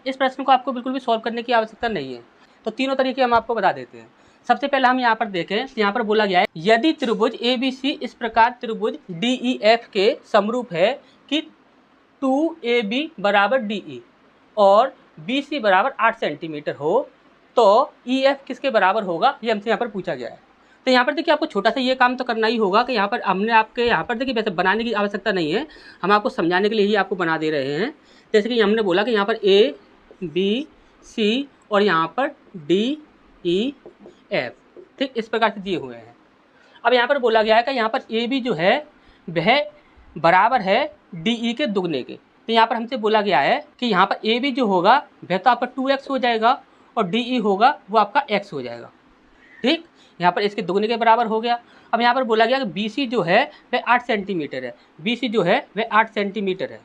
इस प्रश्न को आपको बिल्कुल भी सॉल्व करने की आवश्यकता नहीं है। तो तीनों तरीके हम आपको बता देते हैं। सबसे पहले हम यहाँ पर देखें, यहाँ पर बोला गया है यदि त्रिभुज ABC इस प्रकार त्रिभुज DEF के समरूप है कि 2AB बराबर DE और BC बराबर 8 सेंटीमीटर हो तो EF किसके बराबर होगा, ये हमसे यहाँ पर पूछा गया है। तो यहाँ पर देखिए आपको छोटा सा ये काम तो करना ही होगा कि यहाँ पर हमने आपके यहाँ पर देखिए वैसे बनाने की आवश्यकता नहीं है, हम आपको समझाने के लिए ही आपको बना दे रहे हैं। जैसे कि हमने बोला कि यहाँ पर ABC और यहाँ पर DEF, ठीक इस प्रकार से दिए हुए हैं। अब यहाँ पर बोला गया है कि यहाँ पर AB जो है वह बराबर है DE के दुगने के। तो यहाँ पर हमसे बोला गया है कि यहाँ पर AB जो होगा वह तो आपका 2x हो जाएगा और DE होगा वो आपका x हो जाएगा, ठीक। यहाँ पर इसके दुगने के बराबर हो गया। अब यहाँ पर बोला गया कि BC जो है वह 8 सेंटीमीटर है, BC जो है वह 8 सेंटीमीटर है।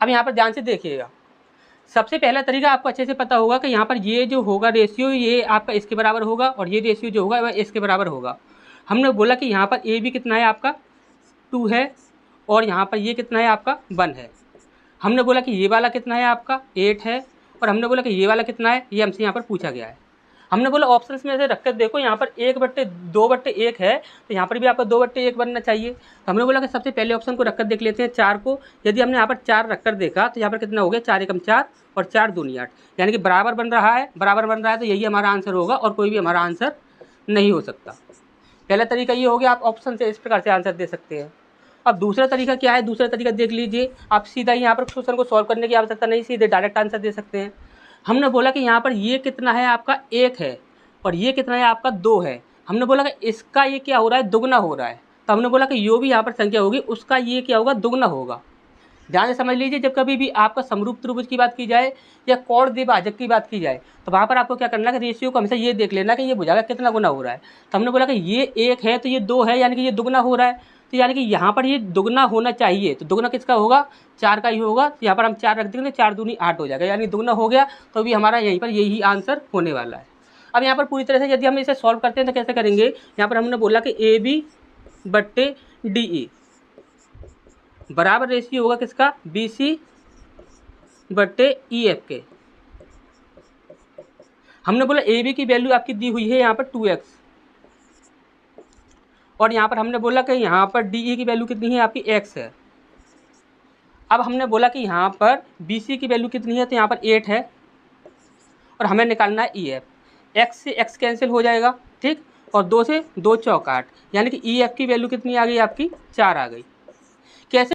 अब यहाँ पर ध्यान से देखिएगा, सबसे पहला तरीका आपको अच्छे से पता होगा कि यहाँ पर ये जो होगा रेशियो ये आपका इसके बराबर होगा और ये रेशियो जो होगा वह इसके बराबर होगा। हमने बोला कि यहाँ पर AB कितना है आपका 2 है और यहाँ पर ये कितना है आपका 1 है। हमने बोला कि ये वाला कितना है आपका 8 है और हमने बोला कि ये वाला कितना है, ये हमसे यहाँ पर पूछा गया है। हमने बोला ऑप्शंस में से रखकर देखो, यहाँ पर 1/2/1 है तो यहाँ पर भी आपका 2/1 बनना चाहिए। तो हमने बोला कि सबसे पहले ऑप्शन को रखकर देख लेते हैं 4 को। यदि हमने यहाँ पर 4 रखकर देखा तो यहाँ पर कितना हो गया 4 एकम 4 और 4 दूनी 8, यानी कि बराबर बन रहा है, तो यही हमारा आंसर होगा और कोई भी हमारा आंसर नहीं हो सकता। पहला तरीका ये हो गया, आप ऑप्शन से इस प्रकार से आंसर दे सकते हैं। अब दूसरा तरीका क्या है, दूसरा तरीका देख लीजिए। आप सीधा यहाँ पर क्वेश्चन को सॉल्व करने की आवश्यकता नहीं, सीधे डायरेक्ट आंसर दे सकते हैं। हमने बोला कि यहाँ पर ये कितना है आपका 1 है और ये कितना है आपका 2 है। हमने बोला कि इसका ये क्या हो रहा है दुगना हो रहा है, तो हमने बोला कि जो भी यहाँ पर संख्या होगी उसका ये क्या होगा दुगना होगा। ध्यान से समझ लीजिए, जब कभी भी आपका समरूप त्रिभुज की बात की जाए या कोण द्विभाजक की बात की जाए तो वहाँ पर आपको क्या करना है कि रेशियो को हमेशा ये देख लेना कि ये भुजा का कितना गुना हो रहा है। तो हमने बोला कि ये 1 है तो ये 2 है, यानी कि ये दुगना हो रहा है, तो यानी कि यहाँ पर ये दुगना होना चाहिए। तो दुगना किसका होगा 4 का ही होगा। तो यहाँ पर हम 4 रख देंगे, 4 दूनी 8 हो जाएगा, यानी दुगना हो गया। तो भी हमारा यहीं पर यही आंसर होने वाला है। अब यहाँ पर पूरी तरह से यदि हम इसे सॉल्व करते हैं तो कैसे करेंगे, यहाँ पर हमने बोला कि AB/DE बराबर रेशियो होगा किसका BC/EF के। हमने बोला AB की वैल्यू आपकी दी हुई है यहाँ पर 2x और यहाँ पर हमने बोला कि यहाँ पर DE की वैल्यू कितनी है आपकी x है। अब हमने बोला कि यहाँ पर BC की वैल्यू कितनी है, तो यहाँ पर 8 है और हमें निकालना है EF। x से x कैंसिल हो जाएगा, ठीक, और 2 से 2 चौक 8, यानी कि EF की वैल्यू कितनी आ गई आपकी 4 आ गई। कैसे